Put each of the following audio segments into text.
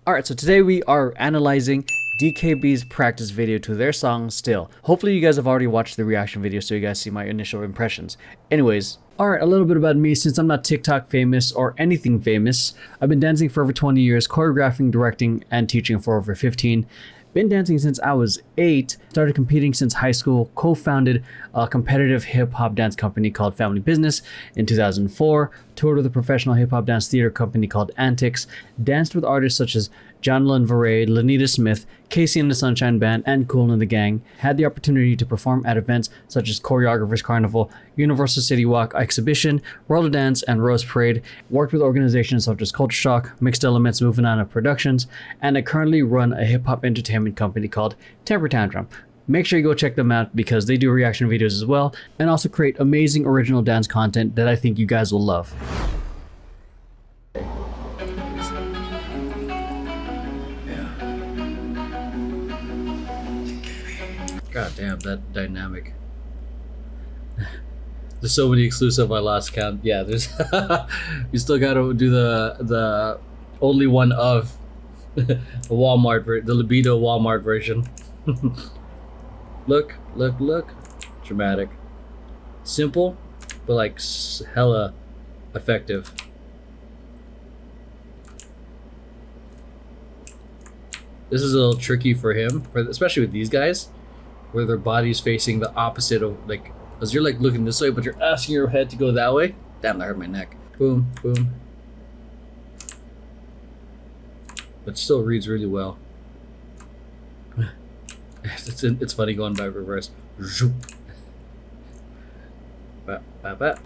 Alright, so today we are analyzing DKB's practice video to their song Still. Hopefully you guys have already watched the reaction video so you guys see my initial impressions. Anyways, alright, a little bit about me. Since I'm not TikTok famous or anything famous, I've been dancing for over 20 years, choreographing, directing, and teaching for over 15. Been dancing since I was 8, started competing since high school, co-founded a competitive hip-hop dance company called Family Business in 2004, toured with a professional hip-hop dance theater company called Antics, danced with artists such as Jonathan Varay, Lanita Smith, Casey and the Sunshine Band, and Kool and the Gang, had the opportunity to perform at events such as Choreographers Carnival, Universal City Walk Exhibition, World of Dance, and Rose Parade, worked with organizations such as Culture Shock, Mixed Elements, Moving On Productions, and I currently run a hip-hop entertainment company called Temper Tantrum. Make sure you go check them out because they do reaction videos as well, and also create amazing original dance content that I think you guys will love. God damn, that dynamic. There's so many exclusive I lost count. Yeah, there's you still gotta do the only one of the Walmart, the Libido Walmart version. Look. Dramatic. Simple, but like hella effective. This is a little tricky for him, especially with these guys, where their body's facing the opposite of, like, as you're like looking this way, but you're asking your head to go that way. Damn, that hurt my neck. Boom, boom. But still reads really well. It's funny going by reverse. Ba, ba, ba.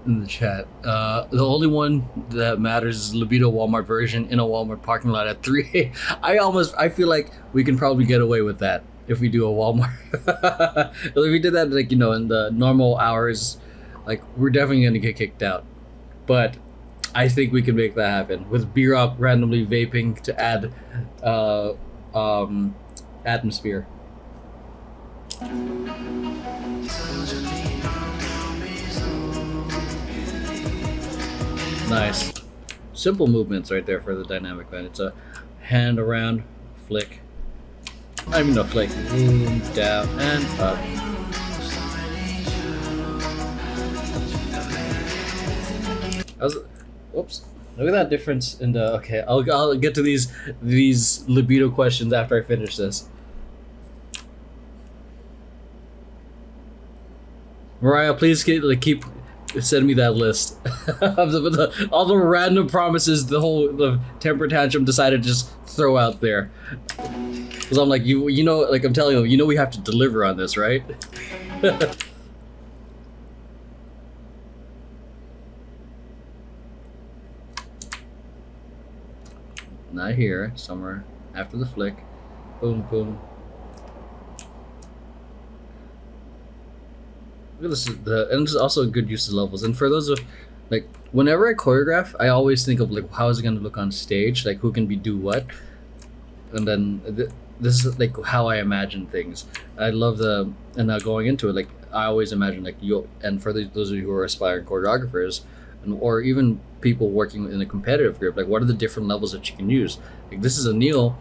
In the chat, the only one that matters is Libido Walmart version in a Walmart parking lot at 3 I feel like we can probably get away with that if we do a Walmart. If we did that, like, you know, in the normal hours, like, we're definitely gonna get kicked out. But I think we can make that happen with B-Rock randomly vaping to add atmosphere. Nice. Simple movements right there for the dynamic, man. It's a hand around, flick. I mean, no, flick. Boom, down, and up. Whoops. Look at that difference in the... Okay, I'll get to these libido questions after I finish this. Mariah, please keep send me that list. All the random promises the Temper Tantrum decided to just throw out there. Because I'm like, you know, like I'm telling you, we have to deliver on this, right? Not here, somewhere after the flick. Boom, boom. Look at this, and this is also a good use of levels. And for those of, like, whenever I choreograph, I always think of, like, how is it going to look on stage? Like, who can do what? And then this is, like, how I imagine things. I love and now going into it, like, I always imagine, like, and for those of you who are aspiring choreographers, or even people working in a competitive group, like, what are the different levels that you can use? Like, this is a Neil,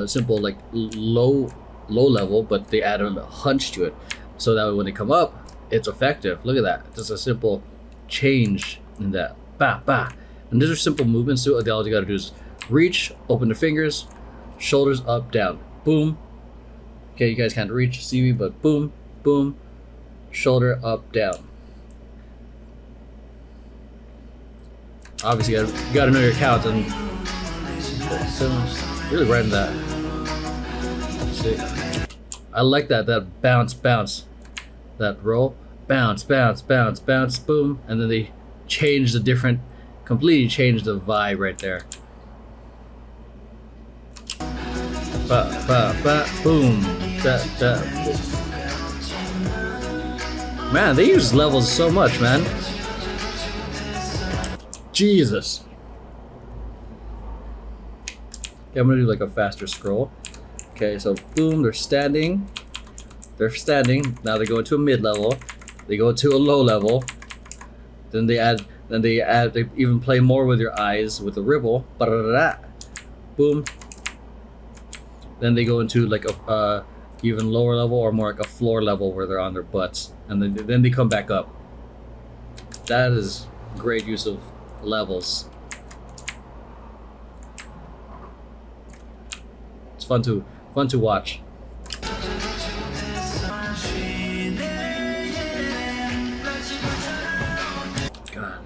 simple, like, low level, but they add a hunch to it. So that way when they come up, it's effective. Look at that. Just a simple change in that. Ba, ba. And these are simple movements too. All you gotta do is reach, open the fingers, shoulders up, down. Boom. Okay, you guys can't see me, but boom, boom, shoulder up, down. Obviously, you gotta know your count and really right in that. See, I like that bounce, that roll, bounce, boom, and then they change completely change the vibe right there. Ba, ba, ba, boom, da, da. Man, they use levels so much, man. Jesus. Okay, I'm gonna do like a faster scroll. Okay, so boom, they're standing. Now they go into a mid level. They go to a low level. Then they even play more with your eyes with a ripple. Boom. Then they go into like a even lower level or more like a floor level where they're on their butts, and then they come back up. That is great use of levels. It's fun to watch. God.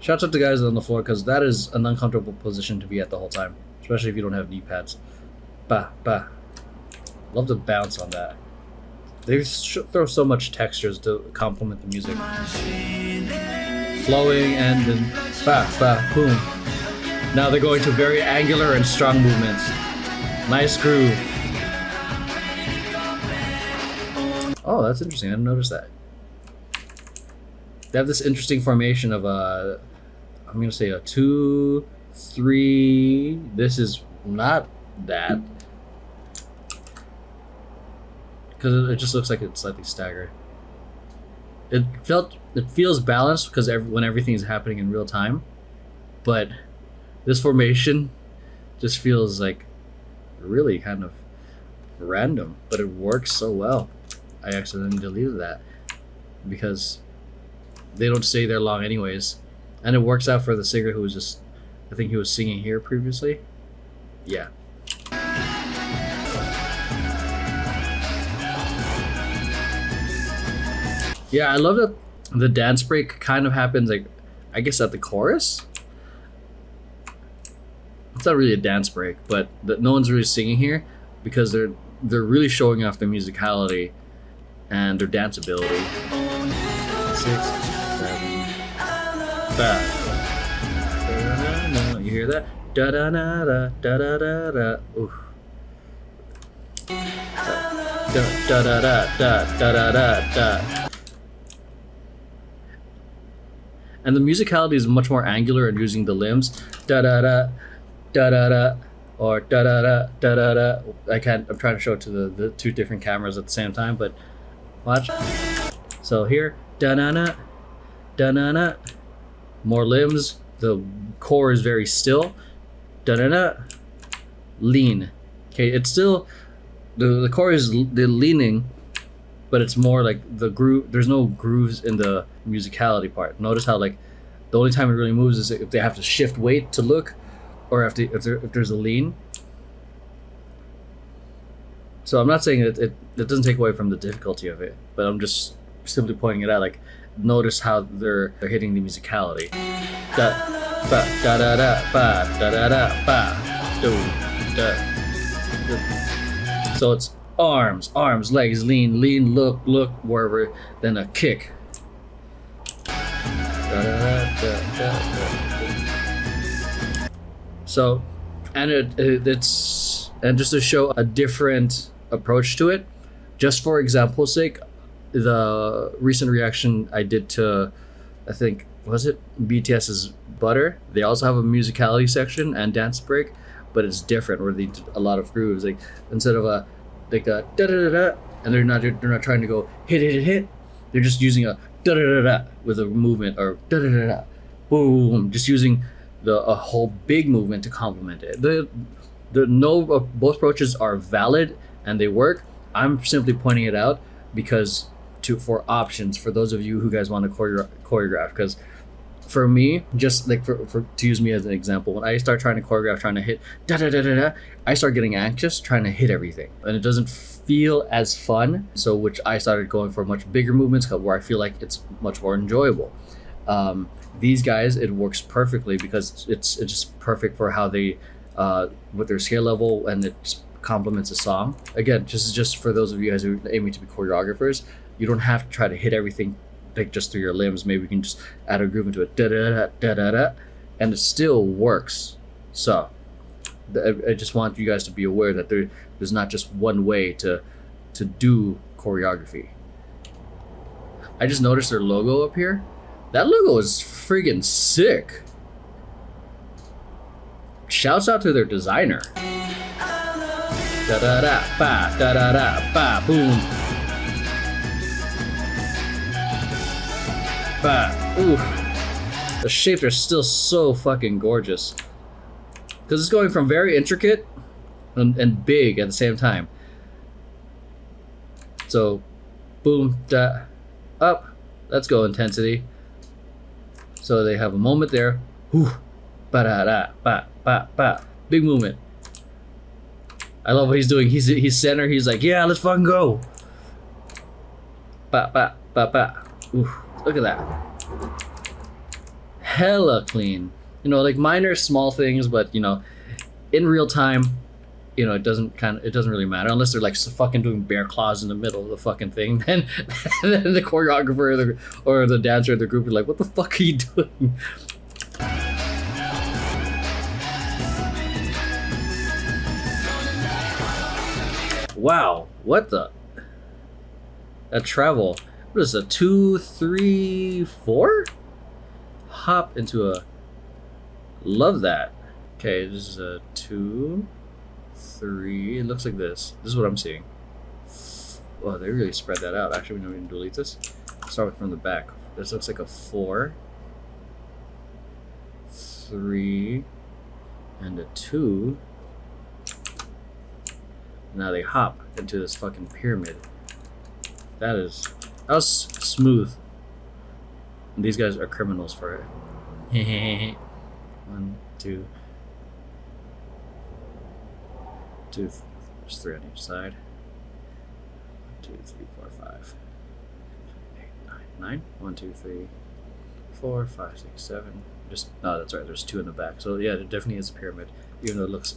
Shouts out to guys on the floor, because that is an uncomfortable position to be at the whole time, especially if you don't have knee pads. Bah, bah. Love to bounce on that. They throw so much textures to complement the music. Flowing and then bah, bah, boom. Now they're going to very angular and strong movements. Nice groove. Oh, that's interesting. I didn't notice that. They have this interesting formation of I'm going to say a 2, 3. This is not that. Because it just looks like it's slightly staggered. It feels balanced because when everything's happening in real time, but this formation just feels like really kind of random, but it works so well. I accidentally deleted that because they don't stay there long anyways, and it works out for the singer who was just, I think he was singing here previously. Yeah. Yeah, I love that the dance break kind of happens, like, I guess at the chorus. It's not really a dance break, but no one's really singing here because they're really showing off their musicality and their dance ability. 6, 7, 5. You hear that? Da da da da da da da da. Oof. Da da da da da da da da. And the musicality is much more angular and using the limbs. Da da da da da da, or da da da da da da. I'm trying to show it to the two different cameras at the same time, but watch. So here, da da da da da da. More limbs. The core is very still. Da da da. Lean. Okay, it's still the core is the leaning, but it's more like the groove. There's no grooves in the musicality part. Notice how like the only time it really moves is if they have to shift weight to look, or if there's a lean. So I'm not saying it doesn't take away from the difficulty of it, but I'm just simply pointing it out. Like, notice how they're hitting the musicality. Da ba da da da ba da da da ba do da. So it's arms, legs, lean, look, wherever, then a kick. So, and it's just to show a different approach to it, just for example's sake, the recent reaction I did to, I think, was it BTS's Butter? They also have a musicality section and dance break, but it's different, where they did a lot of grooves. Like, instead of a like a da da da da, and they're not trying to go hit. They're just using a da da da da with a movement, or da da da da, boom, just using a whole big movement to complement it. Both approaches are valid and they work. I'm simply pointing it out because for options for those of you who guys want to choreograph. Because for me, just like to use me as an example, when I start trying to choreograph, trying to hit da da da da da, I start getting anxious trying to hit everything, and it doesn't feel as fun. So which I started going for much bigger movements where I feel like it's much more enjoyable. These guys, it works perfectly because it's just perfect for how they with their scale level, and it just complements the song. Again, just for those of you guys who are aiming to be choreographers, you don't have to try to hit everything like just through your limbs. Maybe you can just add a groove into it, da da da da da da, and it still works. So I just want you guys to be aware that there's not just one way to do choreography. I just noticed their logo up here. That logo is friggin' sick. Shouts out to their designer. Da da da ba da da da ba boom. bah. Ooh. The shapes are still so fucking gorgeous. Because it's going from very intricate and big at the same time. So, boom, da, up. Let's go intensity. So they have a moment there. Whew. Ba da da ba ba ba. Big movement. I love what he's doing. He's center. He's like, yeah, let's fucking go. Ba ba ba ba. Ooh, look at that. Hella clean. You know, like minor small things, but you know, in real time, you know, it doesn't really matter unless they're like fucking doing bear claws in the middle of the fucking thing. Then the choreographer or the dancer of the group are like, what the fuck are you doing? Wow, what the? That travel. What is a 2, 3, 4? Hop into a. Love that. Okay, this is a 2, 3. It looks like this. This is what I'm seeing. Oh, they really spread that out. Actually, we don't even delete this. Start with from the back. This looks like a 4, 3, and a 2. Now they hop into this fucking pyramid. That was smooth. And these guys are criminals for it. 1, 2. There's 3 on each side. 1, 2, 3, 4, 5. 8, 9. 9. 1, 2, 3, 4, 5, 6, 7. Just no, that's right. There's 2 in the back. So yeah, it definitely is a pyramid, even though it looks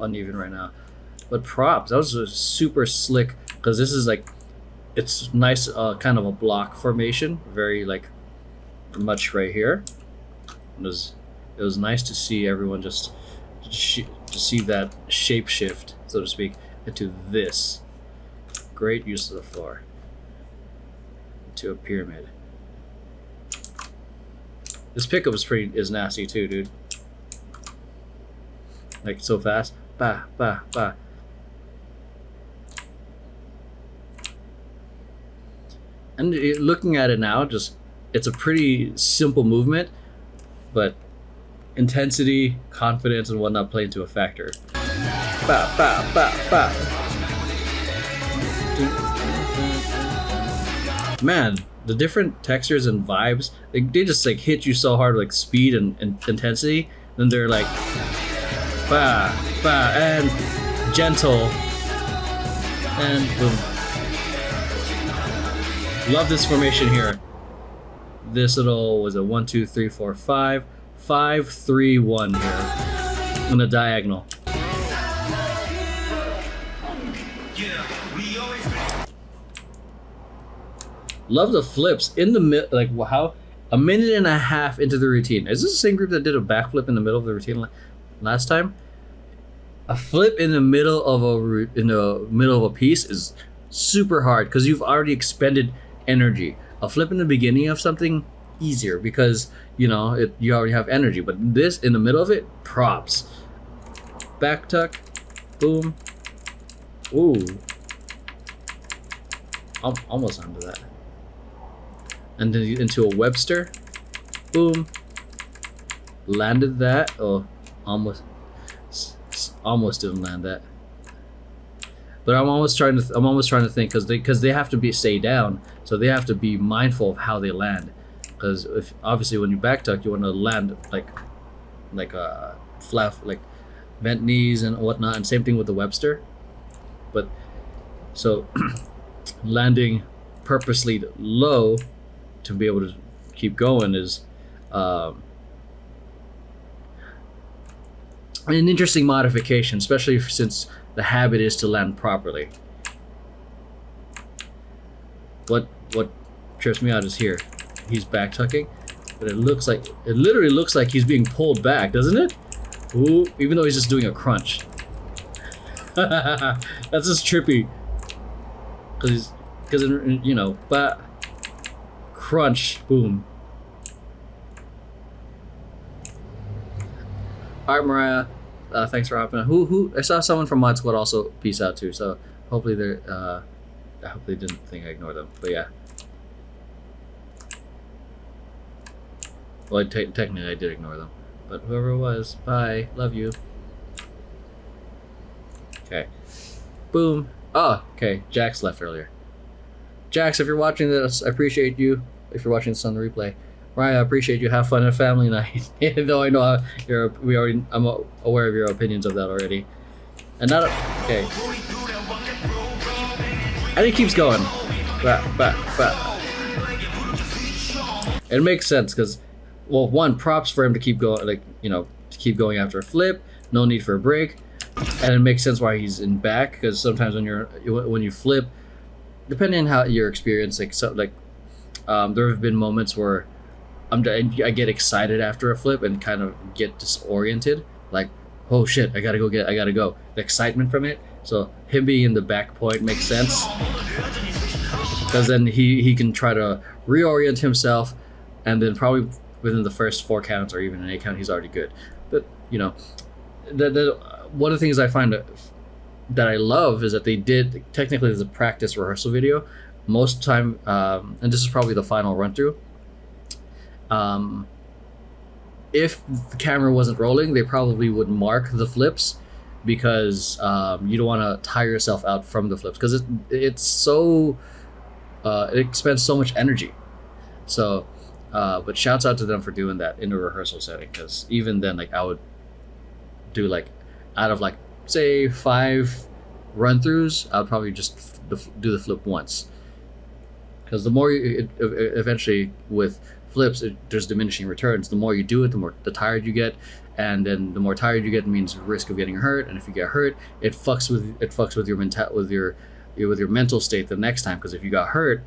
uneven right now. But props, that was just super slick because this is like, it's nice, kind of a block formation, very like much right here. It was nice to see everyone just to see that shape shift, so to speak, into this. Great use of the floor into a pyramid. This pickup is nasty too, dude. Like so fast, ba ba ba. And looking at it now, it's a pretty simple movement, but intensity, confidence, and whatnot play into a factor. Ba ba ba ba. Man, the different textures and vibes, they just like hit you so hard, like speed and intensity. Then they're like ba ba and gentle and boom. Love this formation here. This little was a 1, 2, 3, 4, 5, 5, 3, 1 here on the diagonal. Love the flips in the mid, like how a minute and a half into the routine. Is this the same group that did a backflip in the middle of the routine last time? A flip in the middle of a piece is super hard because you've already expended energy. A flip in the beginning of something, easier because you know you already have energy, but this in the middle of it, props. Back tuck, boom. Ooh, almost onto that, and then into a Webster, boom. Landed that. Oh, almost didn't land that. But I'm always trying to think because they have to stay down, so they have to be mindful of how they land. Because if obviously when you back tuck, you want to land like a flat, like bent knees and whatnot, and same thing with the Webster. But so landing purposely low to be able to keep going is an interesting modification, especially since the habit is to land properly. What trips me out is here. He's back tucking, but it literally looks like he's being pulled back, doesn't it? Ooh, even though he's just doing a crunch. That's just trippy. Because you know, but crunch, boom. All right, Mariah. Thanks for hopping on. Who? I saw someone from Mod Squad also peace out too. So hopefully they're. I hope they didn't think I ignored them. But yeah. Well, technically I did ignore them, but whoever it was, bye, love you. Okay, boom. Oh, okay, Jax left earlier. Jax, if you're watching this, I appreciate you. If you're watching this on the replay, Ryan, I appreciate you. Have fun at family night. Even though I know I'm aware of your opinions of that already. And not okay. And it keeps going. It makes sense because, well, one, props for him to keep going, like, you know, to keep going after a flip. No need for a break, and it makes sense why he's in back, because sometimes when you flip, depending on how your experience, there have been moments where I get excited after a flip and kind of get disoriented, like, oh shit, I gotta go. The excitement from it. So him being in the back point makes sense, because then he can try to reorient himself, and then probably within the first 4 counts or even an 8 count, he's already good. But you know, one of the things I find that I love is that they did, technically there's a practice rehearsal video most time, and this is probably the final run through. If the camera wasn't rolling, they probably would mark the flips, because you don't want to tire yourself out from the flips, because it's so it expends so much energy. So but shouts out to them for doing that in a rehearsal setting, because even then, like, I would do, like, out of, like, say 5 run-throughs, I would probably just do the flip once, because the more eventually with flips, there's diminishing returns. The more you do it, the more tired you get, and then the more tired you get means risk of getting hurt, and if you get hurt, it fucks with your mental state the next time, because if you got hurt,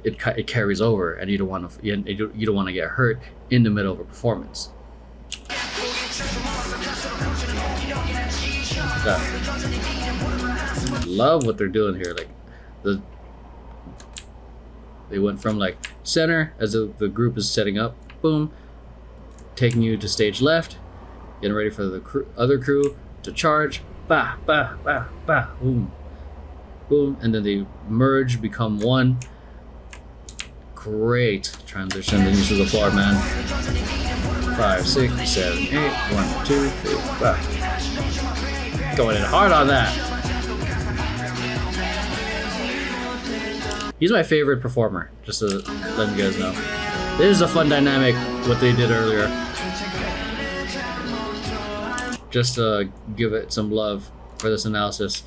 it carries over, and you don't want to get hurt in the middle of a performance. Love what they're doing here. Like, they went from, like, center as the group is setting up, boom, taking you to stage left, getting ready for the other crew to charge, bah, bah, bah, bah, boom, boom, and then they merge, become one. Great transition. Then you to the floor, man. 5, 6, 7, 8. 1, 2, 3, bah. Going in hard on that. He's my favorite performer, just to let you guys know. This is a fun dynamic, what they did earlier. Just to give it some love for this analysis.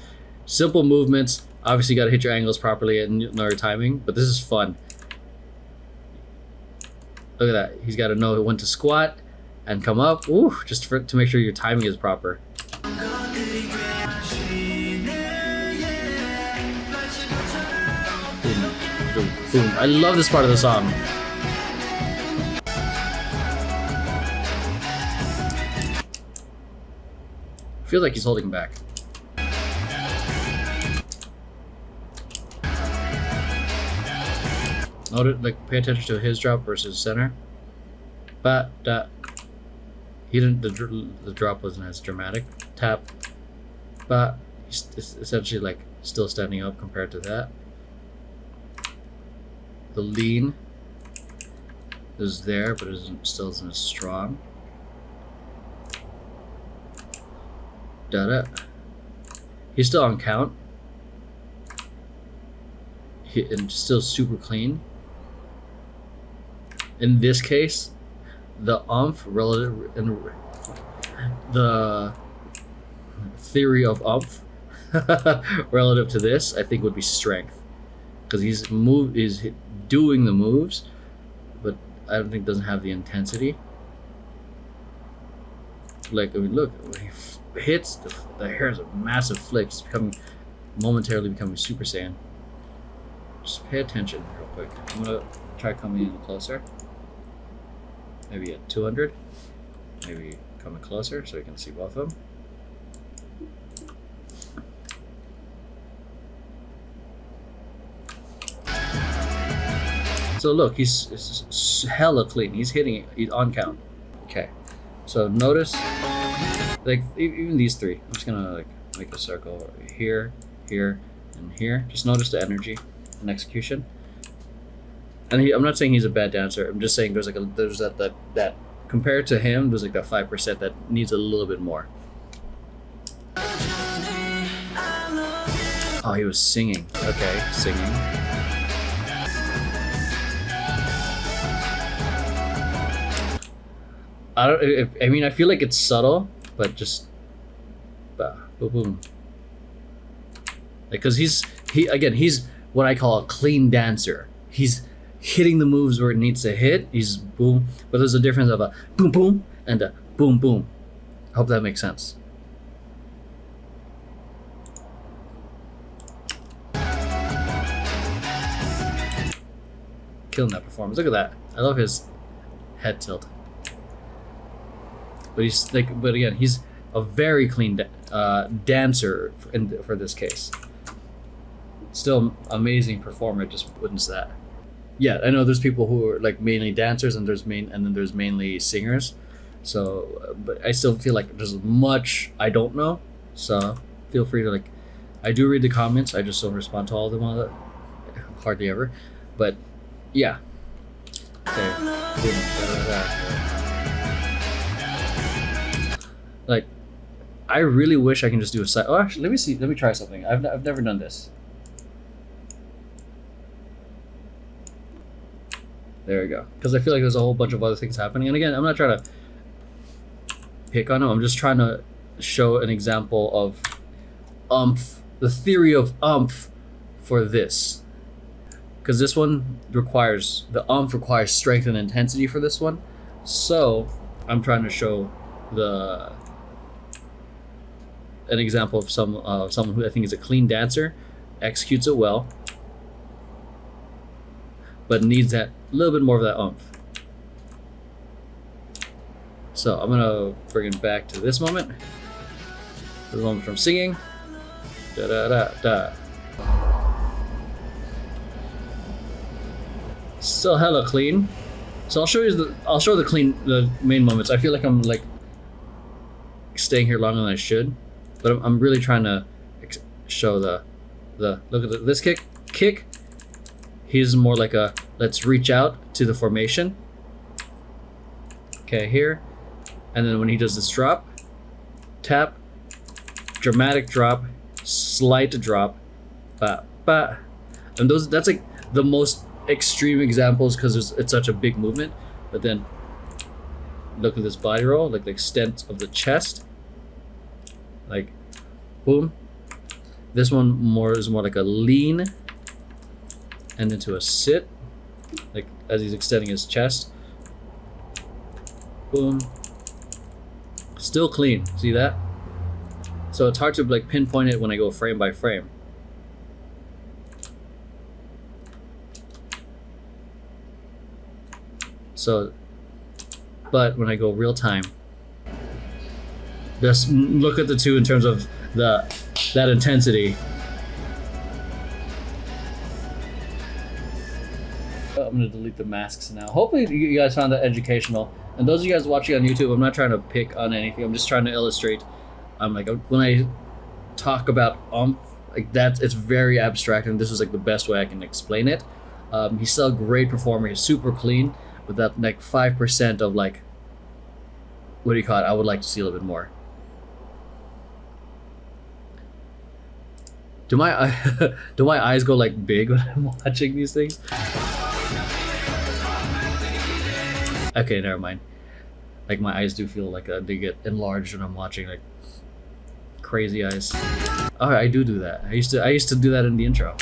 Simple movements. Obviously, you got to hit your angles properly and know your timing, but this is fun. Look at that. He's got to know when to squat and come up. Ooh, just to make sure your timing is proper. Boom. I love this part of the song. Feels like he's holding back. Note, like, pay attention to his drop versus center. But he didn't. The drop wasn't as dramatic. Tap. But he's essentially, like, still standing up compared to that. The lean is there, but still isn't as strong. Da-da. He's still on count. And still super clean. In this case, the umph relative and the theory of umph relative to this, I think, would be strength, because he's doing the moves, but I don't think doesn't have the intensity. Like, I mean, look, when he hits the hair is a massive flick. He's momentarily becoming Super Saiyan. Just pay attention real quick. I'm gonna try coming in closer. Maybe at 200. Maybe coming closer so you can see both of them. So look, he's hella clean. He's hitting it. He's on count. Okay. So notice, like, even these 3. I'm just gonna, like, make a circle here, here, and here. Just notice the energy and execution. and I'm not saying he's a bad dancer. I'm just saying there's that compared to him, there's like that 5% that needs a little bit more. Oh, he was singing. Okay, singing. I mean, I feel like it's subtle, but just boom, boom. Like, cause he's what I call a clean dancer. He's hitting the moves where it needs to hit. He's boom, but there's a difference of a boom boom and a boom boom. I hope that makes sense. Killing that performance. Look at that. I love his head tilt. But he's like, but again, he's a very clean dancer for this case. Still amazing performer. Just witness that. Yeah, I know there's people who are like mainly dancers, and then there's mainly singers. So, but I still feel like there's much I don't know. So feel free to like. I do read the comments. I just don't respond to all of them. Hardly ever, but yeah. Okay. Like, I really wish I can just do a side. Oh, actually, let me see. Let me try something. I've never done this. There we go. Because I feel like there's a whole bunch of other things happening. And again, I'm not trying to pick on them. I'm just trying to show an example of the theory of for this. Because this one requires, the requires strength and intensity for this one. So I'm trying to show an example of someone who I think is a clean dancer, executes it well, but needs that little bit more of that oomph. So I'm gonna bring it back to this moment. The moment from singing. Da da da da. Still hella clean. So I'll show the main moments. I feel like I'm like staying here longer than I should, but I'm really trying to show the look at this kick. He's more like a let's reach out to the formation. Okay, here, and then when he does this drop, tap, dramatic drop, slight drop, ba ba, and that's like the most extreme examples because it's such a big movement. But then look at this body roll, like the extent of the chest, like boom. This one is more like a lean and into a sit, like as he's extending his chest. Boom. Still clean. See that? So it's hard to like pinpoint it when I go frame by frame. So, but when I go real time, just look at the two in terms of that intensity. I'm gonna delete the masks now. Hopefully you guys found that educational. And those of you guys watching on YouTube, I'm not trying to pick on anything. I'm just trying to illustrate. I'm like, when I talk about like that, it's very abstract, and this is like the best way I can explain it. He's still a great performer. He's super clean, but that like 5% of like, what do you call it? I would like to see a little bit more. Do my eyes go like big when I'm watching these things? Okay, never mind. Like my eyes do feel like they get enlarged when I'm watching, like crazy eyes. Oh, I do that. I used to do that in the intro.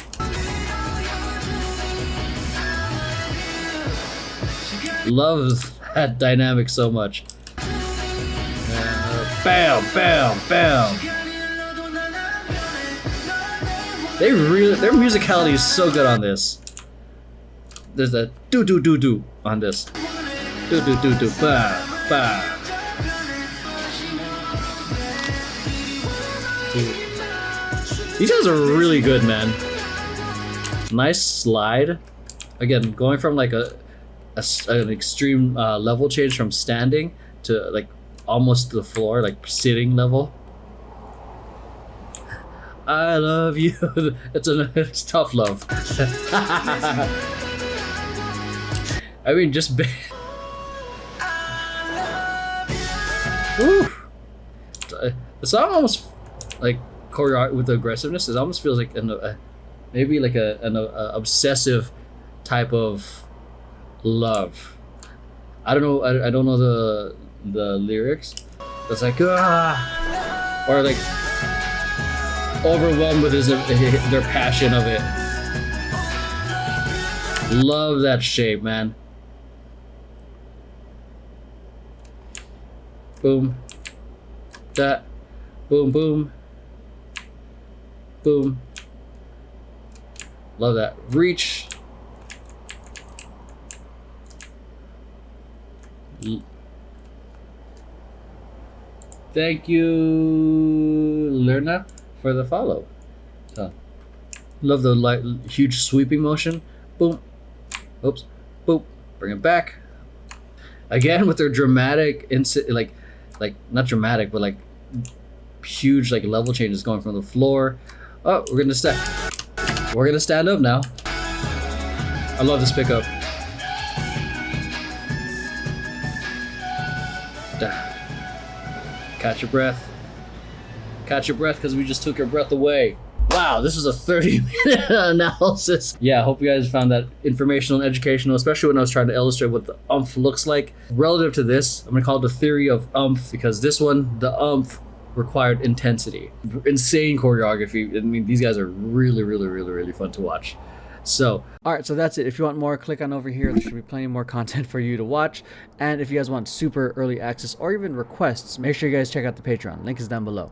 Love that dynamic so much. Bam, bam, bam. Their musicality is so good on this. There's a do do do do on this. Do do do do ba ba. These guys are really good, man. Nice slide. Again, going from like an extreme level change from standing to like almost to the floor, like sitting level. I love you. It's tough love. I mean, just Ooh. The song almost like choreo with the aggressiveness. It almost feels like maybe like an obsessive type of love. I don't know. I don't know the lyrics. It's like or like overwhelmed with their passion of it. Love that shape, man. Boom. That. Boom, boom. Boom. Love that. Reach. Thank you, Lerna, for the follow. Love the huge sweeping motion. Boom. Oops. Boop. Bring it back. Again with their dramatic, like not dramatic, but like huge like level changes going from the floor. Oh, we're gonna stand up now. I love this pickup. Catch your breath. Catch your breath, because we just took your breath away. Wow, this was a 30-minute analysis. Yeah, I hope you guys found that informational and educational, especially when I was trying to illustrate what the umph looks like. Relative to this, I'm gonna call it the theory of umph, because this one, the umph, required intensity. Insane choreography. I mean, these guys are really fun to watch. So, alright, so that's it. If you want more, click on over here. There should be plenty more content for you to watch. And if you guys want super early access or even requests, make sure you guys check out the Patreon. Link is down below.